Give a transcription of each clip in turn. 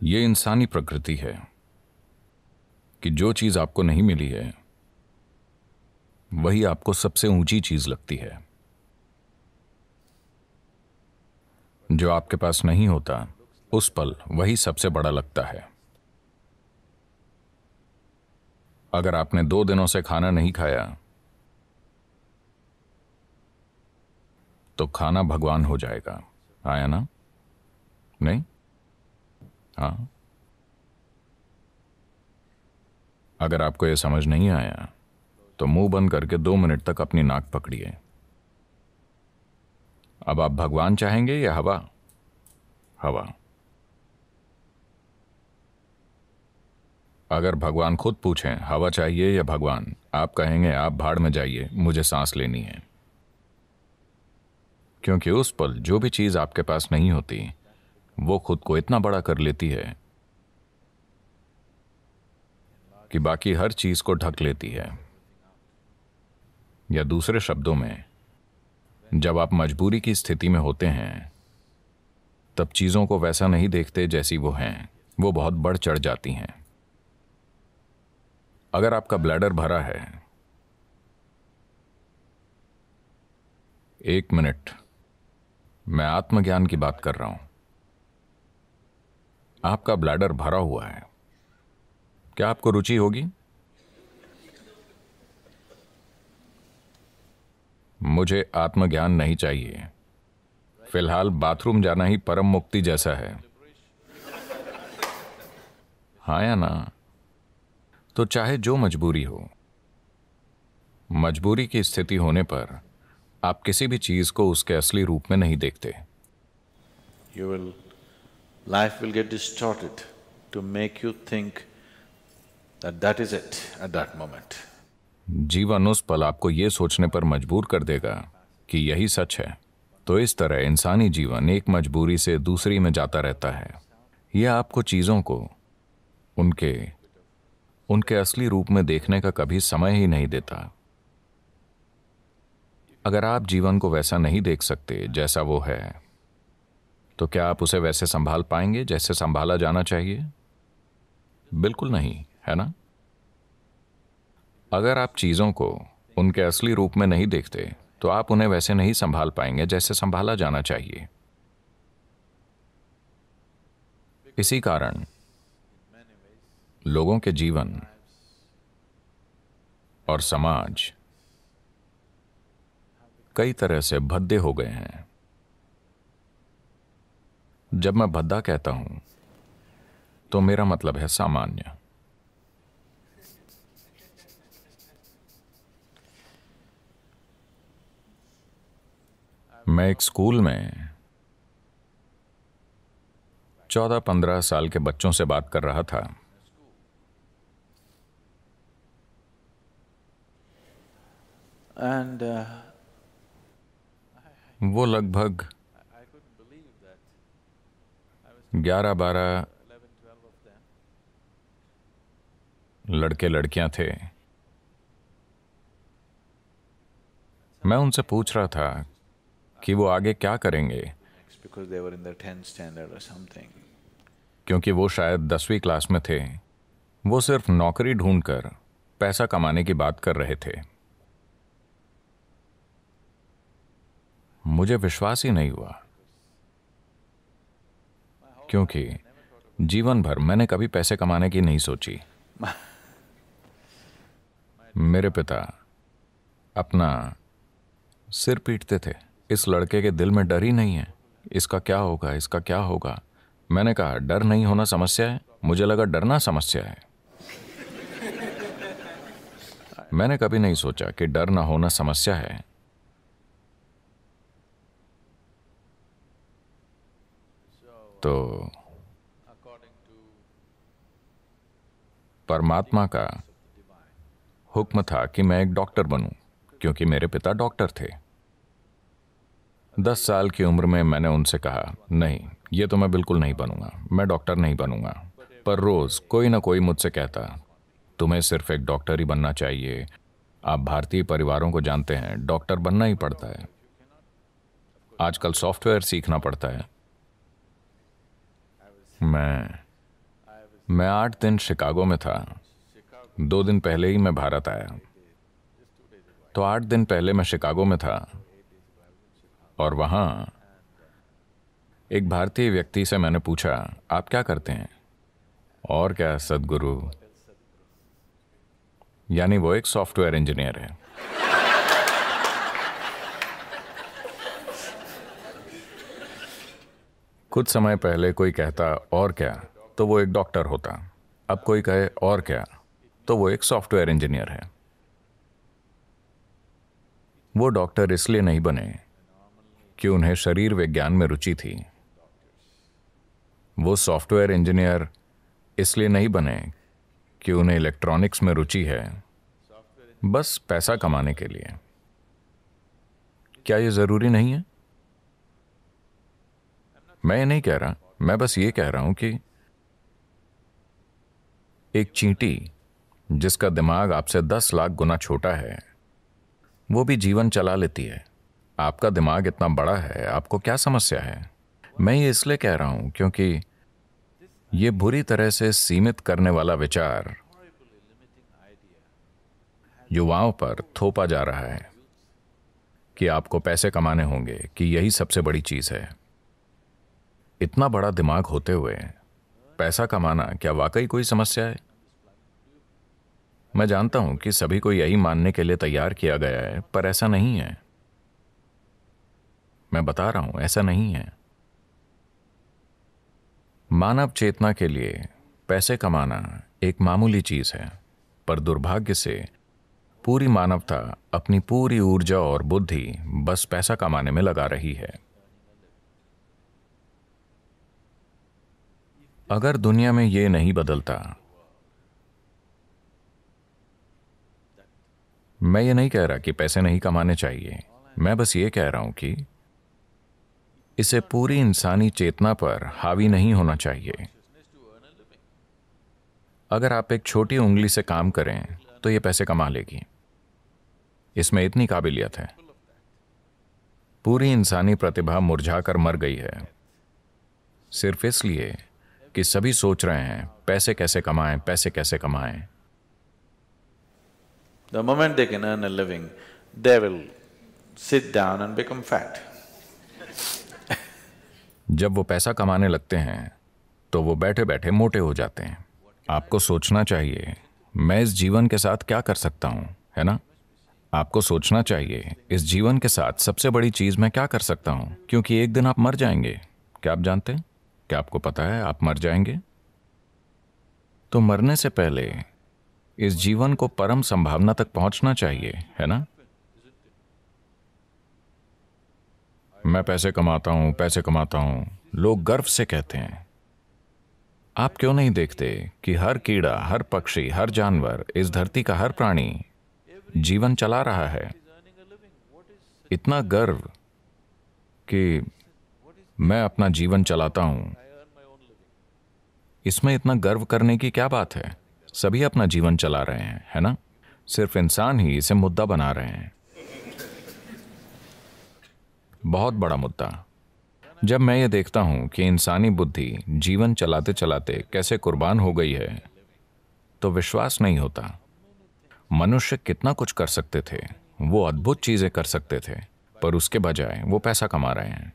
ये इंसानी प्रकृति है कि जो चीज आपको नहीं मिली है वही आपको सबसे ऊंची चीज लगती है। जो आपके पास नहीं होता उस पल वही सबसे बड़ा लगता है। अगर आपने 2 दिनों से खाना नहीं खाया तो खाना भगवान हो जाएगा। आया ना? नहीं? हाँ। अगर आपको यह समझ नहीं आया तो मुंह बंद करके 2 मिनट तक अपनी नाक पकड़िए। अब आप भगवान चाहेंगे या हवा? हवा। अगर भगवान खुद पूछें हवा चाहिए या भगवान, आप कहेंगे आप भाड़ में जाइए, मुझे सांस लेनी है। क्योंकि उस पल जो भी चीज आपके पास नहीं होती वो खुद को इतना बड़ा कर लेती है कि बाकी हर चीज को ढक लेती है। या दूसरे शब्दों में, जब आप मजबूरी की स्थिति में होते हैं तब चीजों को वैसा नहीं देखते जैसी वो हैं, वो बहुत बढ़ चढ़ जाती हैं। अगर आपका ब्लैडर भरा है, 1 मिनट, मैं आत्मज्ञान की बात कर रहा हूं। आपका ब्लैडर भरा हुआ है, क्या आपको रुचि होगी? मुझे आत्मज्ञान नहीं चाहिए। फिलहाल बाथरूम जाना ही परम मुक्ति जैसा है। हाँ या ना? तो चाहे जो मजबूरी हो, मजबूरी की स्थिति होने पर आप किसी भी चीज को उसके असली रूप में नहीं देखते। Life will get distorted to make you think that that is it at that moment. जीवन उस पल आपको यह सोचने पर मजबूर कर देगा कि यही सच है। तो इस तरह इंसानी जीवन एक मजबूरी से दूसरी में जाता रहता है। यह आपको चीजों को उनके असली रूप में देखने का कभी समय ही नहीं देता। अगर आप जीवन को वैसा नहीं देख सकते जैसा वो है, तो क्या आप उसे वैसे संभाल पाएंगे जैसे संभाला जाना चाहिए? बिल्कुल नहीं, है ना? अगर आप चीजों को उनके असली रूप में नहीं देखते तो आप उन्हें वैसे नहीं संभाल पाएंगे जैसे संभाला जाना चाहिए। इसी कारण लोगों के जीवन और समाज कई तरह से भद्दे हो गए हैं। जब मैं भद्दा कहता हूं तो मेरा मतलब है सामान्य। मैं एक स्कूल में 14-15 साल के बच्चों से बात कर रहा था। And वो लगभग 11-12 लड़के लड़कियां थे। मैं उनसे पूछ रहा था कि वो आगे क्या करेंगे, because they were in the 10th standard or something. क्योंकि वो शायद 10वीं क्लास में थे। वो सिर्फ नौकरी ढूंढकर पैसा कमाने की बात कर रहे थे। मुझे विश्वास ही नहीं हुआ, क्योंकि जीवन भर मैंने कभी पैसे कमाने की नहीं सोची। मेरे पिता अपना सिर पीटते थे, इस लड़के के दिल में डर ही नहीं है, इसका क्या होगा, इसका क्या होगा। मैंने कहा डर नहीं होना समस्या है? मुझे लगा डरना समस्या है। मैंने कभी नहीं सोचा कि डर ना होना समस्या है। तो परमात्मा का हुक्म था कि मैं एक डॉक्टर बनूं, क्योंकि मेरे पिता डॉक्टर थे। 10 साल की उम्र में मैंने उनसे कहा, नहीं, ये तो मैं बिल्कुल नहीं बनूंगा, मैं डॉक्टर नहीं बनूंगा। पर रोज कोई ना कोई मुझसे कहता, तुम्हें सिर्फ एक डॉक्टर ही बनना चाहिए। आप भारतीय परिवारों को जानते हैं, डॉक्टर बनना ही पड़ता है। आजकल सॉफ्टवेयर सीखना पड़ता है। मैं मैं 8 दिन शिकागो में था। 2 दिन पहले ही मैं भारत आया। तो 8 दिन पहले मैं शिकागो में था और वहां एक भारतीय व्यक्ति से मैंने पूछा, आप क्या करते हैं? और क्या सदगुरु, यानी वो एक सॉफ्टवेयर इंजीनियर है। कुछ समय पहले कोई कहता और क्या, तो वो एक डॉक्टर होता। अब कोई कहे और क्या, तो वो एक सॉफ्टवेयर इंजीनियर है। वो डॉक्टर इसलिए नहीं बने कि उन्हें शरीर विज्ञान में रुचि थी। वो सॉफ्टवेयर इंजीनियर इसलिए नहीं बने कि उन्हें इलेक्ट्रॉनिक्स में रुचि है, बस पैसा कमाने के लिए। क्या ये जरूरी नहीं है? मैं ये नहीं कह रहा, मैं बस ये कह रहा हूं कि एक चींटी जिसका दिमाग आपसे 10 लाख गुना छोटा है, वो भी जीवन चला लेती है। आपका दिमाग इतना बड़ा है, आपको क्या समस्या है? मैं ये इसलिए कह रहा हूं क्योंकि ये बुरी तरह से सीमित करने वाला विचार युवाओं पर थोपा जा रहा है कि आपको पैसे कमाने होंगे, कि यही सबसे बड़ी चीज है। इतना बड़ा दिमाग होते हुए पैसा कमाना क्या वाकई कोई समस्या है? मैं जानता हूं कि सभी को यही मानने के लिए तैयार किया गया है, पर ऐसा नहीं है। मैं बता रहा हूं, ऐसा नहीं है। मानव चेतना के लिए पैसे कमाना एक मामूली चीज है, पर दुर्भाग्य से पूरी मानवता अपनी पूरी ऊर्जा और बुद्धि बस पैसा कमाने में लगा रही है। अगर दुनिया में ये नहीं बदलता, मैं ये नहीं कह रहा कि पैसे नहीं कमाने चाहिए, मैं बस ये कह रहा हूं कि इसे पूरी इंसानी चेतना पर हावी नहीं होना चाहिए। अगर आप एक छोटी उंगली से काम करें तो ये पैसे कमा लेगी, इसमें इतनी काबिलियत है। पूरी इंसानी प्रतिभा मुरझाकर मर गई है, सिर्फ इसलिए कि सभी सोच रहे हैं पैसे कैसे कमाएं, पैसे कैसे कमाएं। The moment they can earn a living, they will sit down and become fat. जब वो पैसा कमाने लगते हैं तो वो बैठे बैठे मोटे हो जाते हैं। आपको सोचना चाहिए, मैं इस जीवन के साथ क्या कर सकता हूं, है ना? आपको सोचना चाहिए, इस जीवन के साथ सबसे बड़ी चीज मैं क्या कर सकता हूं, क्योंकि एक दिन आप मर जाएंगे। क्या आप जानते हैं? क्या आपको पता है आप मर जाएंगे? तो मरने से पहले इस जीवन को परम संभावना तक पहुंचना चाहिए, है ना? मैं पैसे कमाता हूं, पैसे कमाता हूं, लोग गर्व से कहते हैं। आप क्यों नहीं देखते कि हर कीड़ा, हर पक्षी, हर जानवर, इस धरती का हर प्राणी जीवन चला रहा है? इतना गर्व कि मैं अपना जीवन चलाता हूं, इसमें इतना गर्व करने की क्या बात है? सभी अपना जीवन चला रहे हैं, है ना? सिर्फ इंसान ही इसे मुद्दा बना रहे हैं। बहुत बड़ा मुद्दा। जब मैं ये देखता हूं कि इंसानी बुद्धि जीवन चलाते चलाते कैसे कुर्बान हो गई है, तो विश्वास नहीं होता। मनुष्य कितना कुछ कर सकते थे, वो अद्भुत चीजें कर सकते थे, पर उसके बजाय वो पैसा कमा रहे हैं।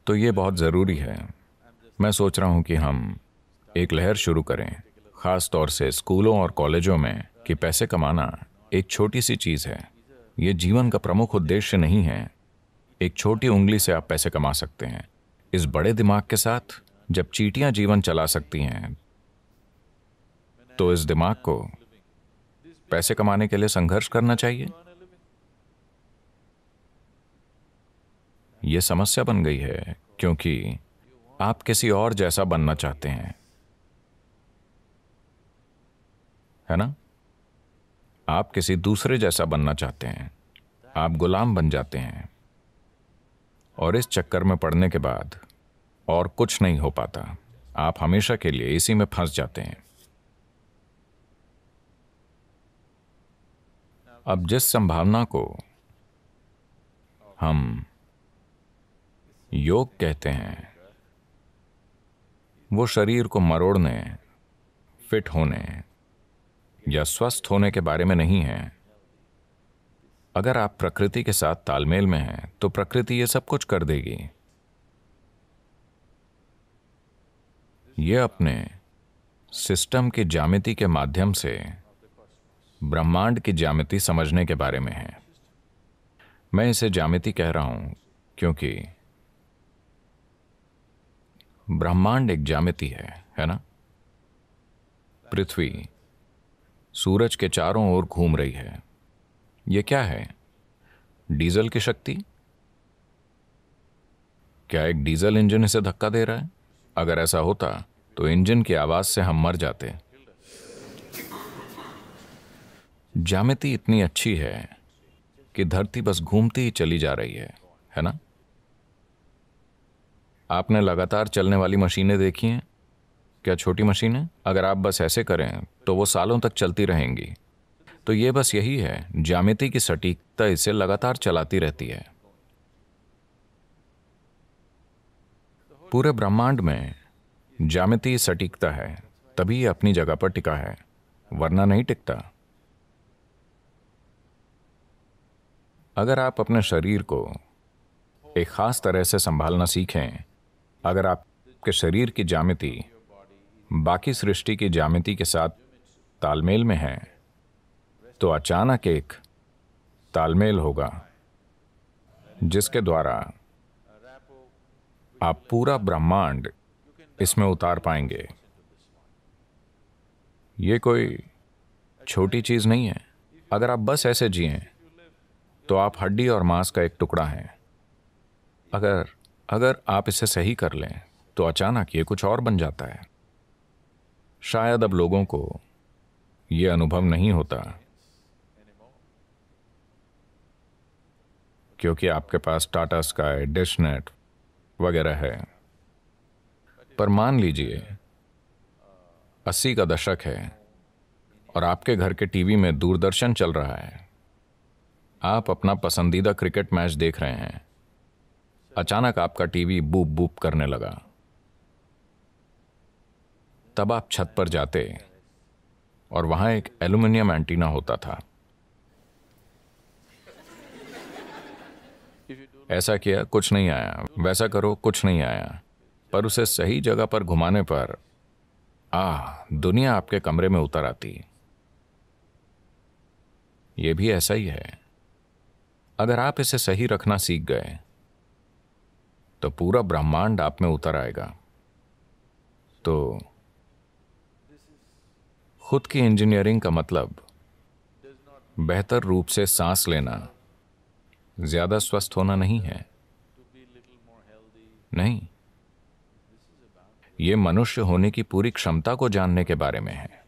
तो ये बहुत जरूरी है। मैं सोच रहा हूं कि हम एक लहर शुरू करें, खास तौर से स्कूलों और कॉलेजों में, कि पैसे कमाना एक छोटी सी चीज है। ये जीवन का प्रमुख उद्देश्य नहीं है। एक छोटी उंगली से आप पैसे कमा सकते हैं। इस बड़े दिमाग के साथ जब चींटियां जीवन चला सकती हैं, तो इस दिमाग को पैसे कमाने के लिए संघर्ष करना चाहिए। यह समस्या बन गई है क्योंकि आप किसी और जैसा बनना चाहते हैं, है ना? आप किसी दूसरे जैसा बनना चाहते हैं। आप गुलाम बन जाते हैं और इस चक्कर में पड़ने के बाद और कुछ नहीं हो पाता। आप हमेशा के लिए इसी में फंस जाते हैं। अब जिस संभावना को हम योग कहते हैं वो शरीर को मरोड़ने, फिट होने या स्वस्थ होने के बारे में नहीं है। अगर आप प्रकृति के साथ तालमेल में हैं तो प्रकृति ये सब कुछ कर देगी। ये अपने सिस्टम की ज्यामिति के माध्यम से ब्रह्मांड की ज्यामिति समझने के बारे में है। मैं इसे ज्यामिति कह रहा हूं क्योंकि ब्रह्मांड एक ज्यामिति है ना? पृथ्वी सूरज के चारों ओर घूम रही है। यह क्या है? डीजल की शक्ति? क्या एक डीजल इंजन इसे धक्का दे रहा है? अगर ऐसा होता तो इंजन की आवाज से हम मर जाते। ज्यामिति इतनी अच्छी है कि धरती बस घूमती ही चली जा रही है ना? आपने लगातार चलने वाली मशीनें देखी हैं? क्या छोटी मशीनें? अगर आप बस ऐसे करें तो वो सालों तक चलती रहेंगी। तो ये बस यही है, ज्यामिति की सटीकता इसे लगातार चलाती रहती है। पूरे ब्रह्मांड में ज्यामिति सटीकता है, तभी ये अपनी जगह पर टिका है, वरना नहीं टिकता। अगर आप अपने शरीर को एक खास तरह से संभालना सीखें, अगर आपके शरीर की ज्यामिति बाकी सृष्टि की ज्यामिति के साथ तालमेल में है, तो अचानक एक तालमेल होगा जिसके द्वारा आप पूरा ब्रह्मांड इसमें उतार पाएंगे। ये कोई छोटी चीज नहीं है। अगर आप बस ऐसे जिएं तो आप हड्डी और मांस का एक टुकड़ा हैं। अगर आप इसे सही कर लें तो अचानक ये कुछ और बन जाता है। शायद अब लोगों को यह अनुभव नहीं होता क्योंकि आपके पास टाटा स्काई, डिश नेट वगैरह है। पर मान लीजिए 80 का दशक है और आपके घर के टीवी में दूरदर्शन चल रहा है। आप अपना पसंदीदा क्रिकेट मैच देख रहे हैं। अचानक आपका टीवी बूप बूप करने लगा। तब आप छत पर जाते और वहां एक एल्यूमिनियम एंटीना होता था। ऐसा किया, कुछ नहीं आया। वैसा करो, कुछ नहीं आया। पर उसे सही जगह पर घुमाने पर दुनिया आपके कमरे में उतर आती। यह भी ऐसा ही है। अगर आप इसे सही रखना सीख गए तो पूरा ब्रह्मांड आप में उतर आएगा। तो खुद की इंजीनियरिंग का मतलब बेहतर रूप से सांस लेना, ज्यादा स्वस्थ होना नहीं है। नहीं, यह मनुष्य होने की पूरी क्षमता को जानने के बारे में है।